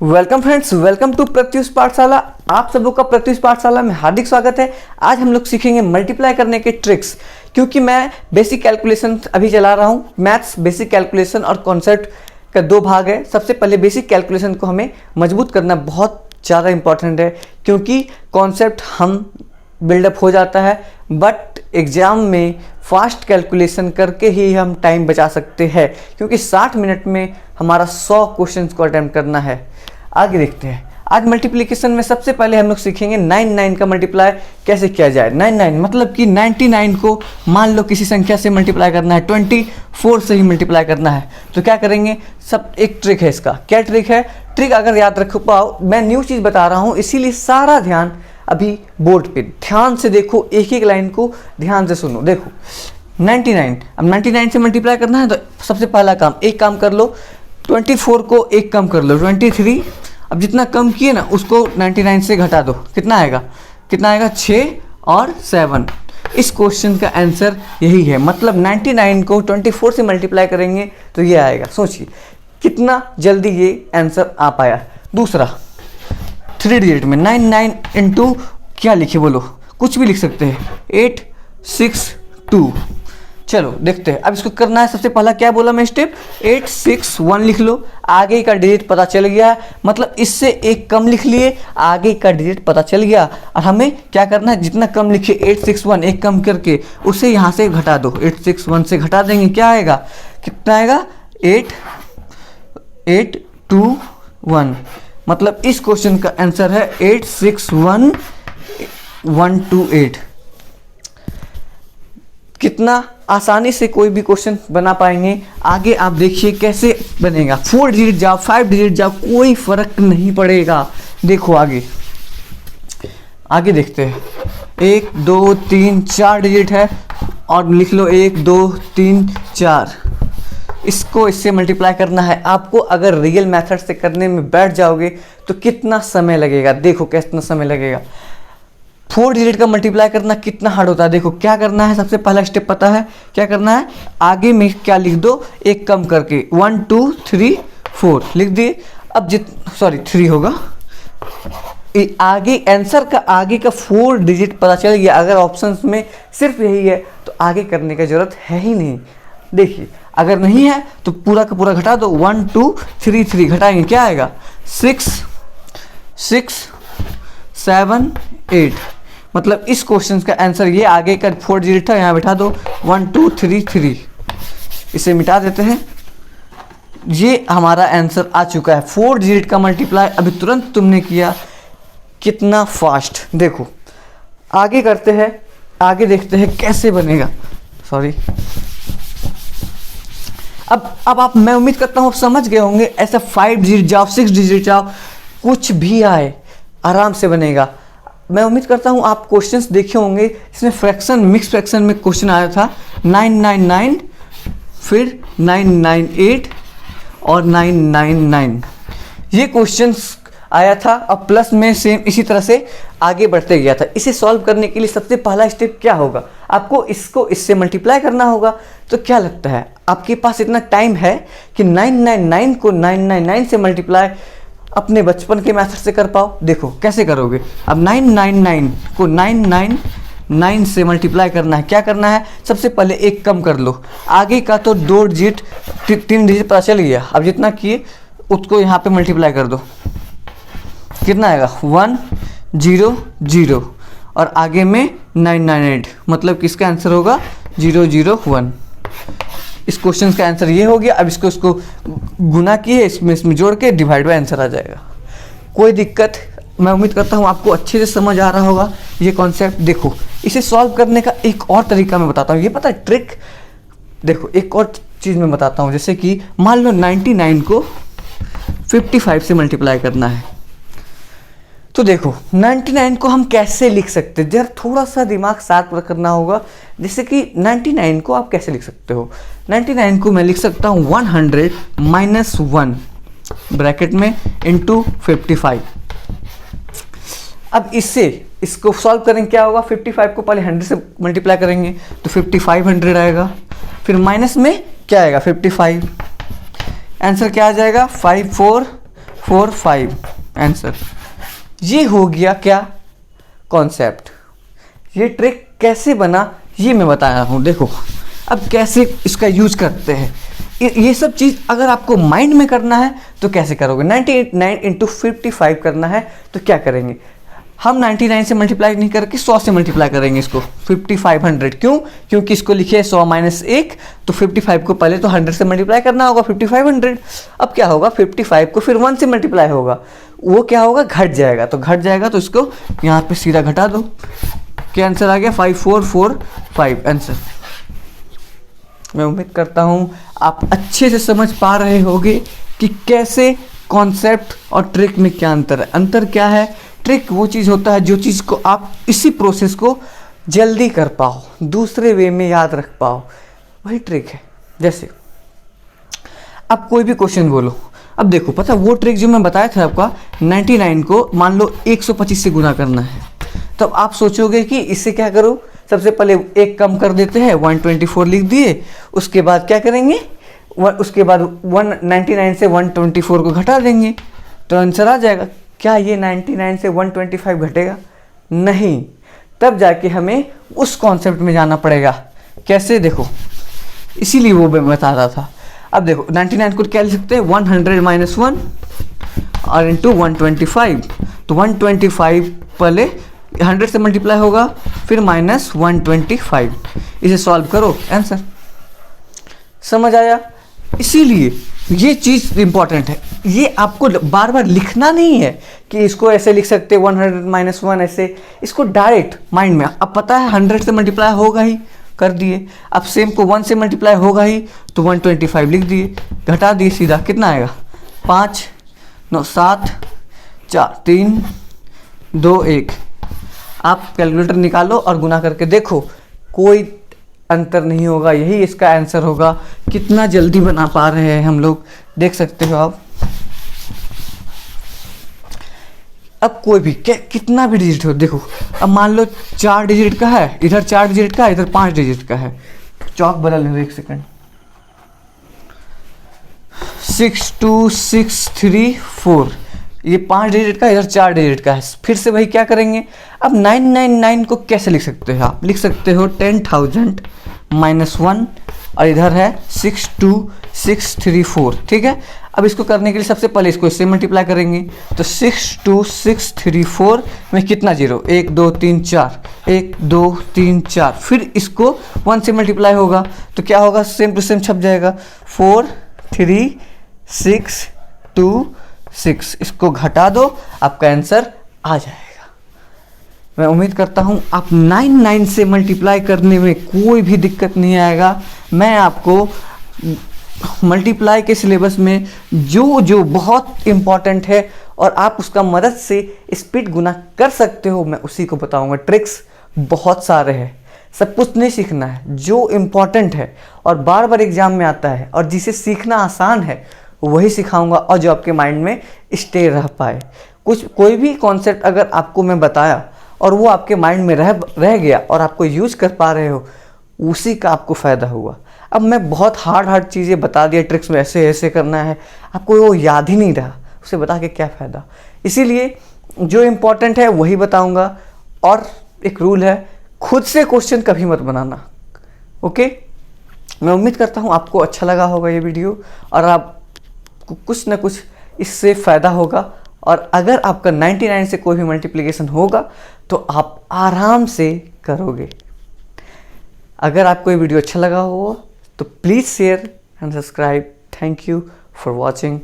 Welcome friends, welcome to Pratyush Pathshala. आप सबों का प्रत्युष पाठशाला में हार्दिक स्वागत है। आज हम लोग सीखेंगे मल्टीप्लाई करने के ट्रिक्स, क्योंकि मैं बेसिक कैलकुलेशन अभी चला रहा हूँ। मैथ्स बेसिक कैलकुलेशन और कॉन्सेप्ट का दो भाग है। सबसे पहले बेसिक कैलकुलेशन को हमें मजबूत करना बहुत ज़्यादा इंपॉर्टेंट है, क्योंकि कॉन्सेप्ट हम बिल्डअप हो जाता है, बट एग्ज़ाम में फास्ट कैलकुलेशन करके ही हम टाइम बचा सकते हैं, क्योंकि 60 मिनट में हमारा 100 क्वेश्चंस को अटेम्प्ट करना है। आगे देखते हैं। आज मल्टीप्लिकेशन में सबसे पहले हम लोग सीखेंगे 99 का मल्टीप्लाई कैसे किया जाए। 99 मतलब कि 99 को मान लो किसी संख्या से मल्टीप्लाई करना है, 24 से ही मल्टीप्लाई करना है। तो क्या करेंगे, सब एक ट्रिक है इसका। क्या ट्रिक है? ट्रिक अगर याद रख पाओ, मैं न्यू चीज़ बता रहा हूँ, इसीलिए सारा ध्यान अभी बोर्ड पे ध्यान से देखो, एक एक लाइन को ध्यान से सुनो। देखो 99, अब 99 से मल्टीप्लाई करना है तो सबसे पहला काम, एक काम कर लो, 24 को एक कम कर लो, 23। अब जितना कम किए ना उसको 99 से घटा दो, कितना आएगा? 6 और 7। इस क्वेश्चन का आंसर यही है। मतलब 99 को 24 से मल्टीप्लाई करेंगे तो ये आएगा। सोचिए कितना जल्दी ये आंसर आ पाया। दूसरा 3 डिजिट में 99 इंटू क्या लिखे बोलो, कुछ भी लिख सकते हैं, 862। चलो देखते हैं। अब इसको करना है, सबसे पहला क्या बोला मैं स्टेप, 861 लिख लो। आगे का डिजिट पता चल गया, मतलब इससे एक कम लिख लिए, आगे का डिजिट पता चल गया। और हमें क्या करना है, जितना कम लिखे 861 एक कम करके उसे यहाँ से घटा दो। 861 से घटा देंगे, क्या आएगा, कितना आएगा, 8821। मतलब इस क्वेश्चन का आंसर है 861128। कितना आसानी से कोई भी क्वेश्चन बना पाएंगे। आगे आप देखिए कैसे बनेगा। 4 डिजिट जाओ, 5 डिजिट जाओ, कोई फर्क नहीं पड़ेगा। देखो आगे देखते हैं। 1 2 3 4 डिजिट है और लिख लो 1 2 3 4। इसको इससे मल्टीप्लाई करना है आपको। अगर रियल मेथड से करने में बैठ जाओगे तो कितना समय लगेगा, देखो कितना समय लगेगा। 4 डिजिट का मल्टीप्लाई करना कितना हार्ड होता है। देखो क्या करना है, सबसे पहला स्टेप पता है क्या करना है, आगे में क्या लिख दो, एक कम करके 1 2 3 4 लिख दिए। अब 3 होगा। आगे आंसर का आगे का 4 डिजिट पता चल गया। अगर ऑप्शंस में सिर्फ यही है तो आगे करने की जरूरत है ही नहीं। देखिए अगर नहीं है तो पूरा का पूरा घटा दो, 1 2 3 3 घटाएंगे, क्या आएगा, 6 6 7 8। मतलब इस क्वेश्चन का आंसर ये, आगे का 4 डिजिट था, यहाँ बैठा दो 1 2 3 3। इसे मिटा देते हैं। ये हमारा आंसर आ चुका है। 4 डिजिट का मल्टीप्लाई अभी तुरंत तुमने किया, कितना फास्ट। देखो आगे करते हैं, आगे देखते हैं कैसे बनेगा। सॉरी, अब आप, मैं उम्मीद करता हूँ समझ गए होंगे। ऐसा 5 डिजिट जाओ, 6 डिजिट जाओ, कुछ भी आए आराम से बनेगा। मैं उम्मीद करता हूँ आप क्वेश्चंस देखे होंगे। इसमें फ्रैक्शन, मिक्स फ्रैक्शन में क्वेश्चन आया था 999, फिर 998 और 999, ये क्वेश्चंस आया था। अब प्लस में सेम इसी तरह से आगे बढ़ते गया था। इसे सॉल्व करने के लिए सबसे पहला स्टेप क्या होगा, आपको इसको इससे मल्टीप्लाई करना होगा। तो क्या लगता है आपके पास इतना टाइम है कि 999 को 999 से मल्टीप्लाई अपने बचपन के मेथड से कर पाओ? देखो कैसे करोगे। अब 999 को 999 से मल्टीप्लाई करना है। क्या करना है, सबसे पहले एक कम कर लो, आगे का तो 2 डिजिट 3 डिजिट पता चल गया। अब जितना किए उसको यहाँ पे मल्टीप्लाई कर दो, कितना आएगा, 1 0 0 और आगे में 998। मतलब किसका आंसर होगा, 001। इस क्वेश्चन का आंसर ये हो गया। अब इसको गुना किए, इसमें जोड़ के डिवाइड बाय आंसर आ जाएगा। कोई दिक्कत, मैं उम्मीद करता हूँ आपको अच्छे से समझ आ रहा होगा ये कॉन्सेप्ट। देखो इसे सॉल्व करने का एक और तरीका मैं बताता हूँ, ये पता है ट्रिक। देखो एक और चीज़ मैं बताता हूँ, जैसे कि मान लो 99 को 55 से मल्टीप्लाई करना है। तो देखो 99 को हम कैसे लिख सकते हैं, जरा थोड़ा सा दिमाग साथ करना होगा। जैसे कि 99 को आप कैसे लिख सकते हो, 99 को मैं लिख सकता हूँ 100 - 1 ब्रैकेट में इंटू 55। अब इसको सॉल्व करेंगे, क्या होगा, 55 को पहले 100 से मल्टीप्लाई करेंगे तो 5500 आएगा। फिर माइनस में क्या आएगा, 55। आंसर क्या आ जाएगा, 54 4 5 आंसर। ये हो गया क्या कॉन्सेप्ट। ये ट्रिक कैसे बना ये मैं बता रहा हूँ। देखो अब कैसे इसका यूज करते हैं। ये सब चीज़ अगर आपको माइंड में करना है तो कैसे करोगे। 99 इंटू 55 करना है तो क्या करेंगे हम 99 से मल्टीप्लाई नहीं करके 100 से मल्टीप्लाई करेंगे इसको 5500। क्यों? क्योंकि इसको लिखे 100 माइनस 1 तो 55 को पहले तो 100 से मल्टीप्लाई करना होगा 5500। अब क्या होगा 55 को फिर 1 से मल्टीप्लाई होगा, वो क्या होगा घट जाएगा। तो घट जाएगा तो इसको यहाँ पे सीधा घटा दो। क्या आंसर आ गया 5445 आंसर। मैं उम्मीद करता हूँ आप अच्छे से समझ पा रहे होंगे कि कैसे कॉन्सेप्ट और ट्रिक में क्या अंतर है। अंतर क्या है? ट्रिक वो चीज़ होता है जो चीज़ को आप इसी प्रोसेस को जल्दी कर पाओ, दूसरे वे में याद रख पाओ, वही ट्रिक है। जैसे आप कोई भी क्वेश्चन बोलो, अब देखो पता वो ट्रिक जो मैं बताया था आपका 99 को मान लो 125 से गुना करना है, तब आप सोचोगे कि इससे क्या करो, सबसे पहले एक कम कर देते हैं 124 लिख दिए, उसके बाद क्या करेंगे उसके बाद 199 से 124 को घटा देंगे तो आंसर आ जाएगा। क्या ये 99 से 125 घटेगा? नहीं, तब जाके हमें उस कॉन्सेप्ट में जाना पड़ेगा। कैसे? देखो इसीलिए वो मैं बता रहा था। अब देखो 99 को क्या लिख सकते हैं 100 माइनस 1 और इंटू 125। तो 125 पहले 100 से मल्टीप्लाई होगा फिर माइनस 125, इसे सॉल्व करो आंसर। समझ आया? इसीलिए ये चीज़ इंपॉर्टेंट है। ये आपको बार बार लिखना नहीं है कि इसको ऐसे लिख सकते 100 माइनस 1 ऐसे, इसको डायरेक्ट माइंड में। अब पता है 100 से मल्टीप्लाई होगा ही, कर दिए। अब सेम को 1 से मल्टीप्लाई होगा ही तो 125 लिख दिए, घटा दिए, सीधा कितना आएगा 5 9 7 4 3 2 1। आप कैलकुलेटर निकालो और गुना करके देखो, कोई अंतर नहीं होगा, यही इसका आंसर होगा। कितना जल्दी बना पा रहे हैं हम लोग, देख सकते हो आप। अब कोई भी कितना भी डिजिट हो, देखो अब मान लो 4 डिजिट का है, इधर 4 डिजिट का है, इधर 5 डिजिट का है। चौक बदल लो 1 सेकंड। 62634, ये 5 डिजिट का, इधर 4 डिजिट का है। फिर से वही क्या करेंगे, अब 999 को कैसे लिख सकते हो आप? लिख सकते हो 10,000 माइनस 1 और इधर है 62634, ठीक है। अब इसको करने के लिए सबसे पहले इसको इससे मल्टीप्लाई करेंगे तो 62634 में कितना जीरो, 1 2 3 4, 1 2 3 4, फिर इसको 1 से मल्टीप्लाई होगा तो क्या होगा, सेम टू सेम छप जाएगा 4 3 6 2 6। इसको घटा दो, आपका आंसर आ जाएगा। मैं उम्मीद करता हूं आप 99 से मल्टीप्लाई करने में कोई भी दिक्कत नहीं आएगा। मैं आपको मल्टीप्लाई के सिलेबस में जो जो बहुत इम्पॉर्टेंट है और आप उसका मदद से स्पीड गुना कर सकते हो, मैं उसी को बताऊंगा। ट्रिक्स बहुत सारे हैं, सब कुछ नहीं सीखना है, जो इम्पॉर्टेंट है और बार बार एग्जाम में आता है और जिसे सीखना आसान है वही सिखाऊंगा और जो आपके माइंड में स्टे रह पाए। कोई भी कॉन्सेप्ट अगर आपको मैं बताया और वो आपके माइंड में रह गया और आपको यूज कर पा रहे हो, उसी का आपको फ़ायदा हुआ। अब मैं बहुत हार्ड चीज़ें बता दिया, ट्रिक्स में ऐसे ऐसे करना है, आपको वो याद ही नहीं रहा, उसे बता के क्या फ़ायदा। इसीलिए जो इम्पोर्टेंट है वही बताऊंगा। और एक रूल है, खुद से क्वेश्चन कभी मत बनाना, ओके। मैं उम्मीद करता हूँ आपको अच्छा लगा होगा ये वीडियो और आपको कुछ ना कुछ इससे फ़ायदा होगा। और अगर आपका 99 से कोई भी मल्टीप्लिकेशन होगा तो आप आराम से करोगे। अगर आपको ये वीडियो अच्छा लगा हो तो please share and subscribe. Thank you for watching.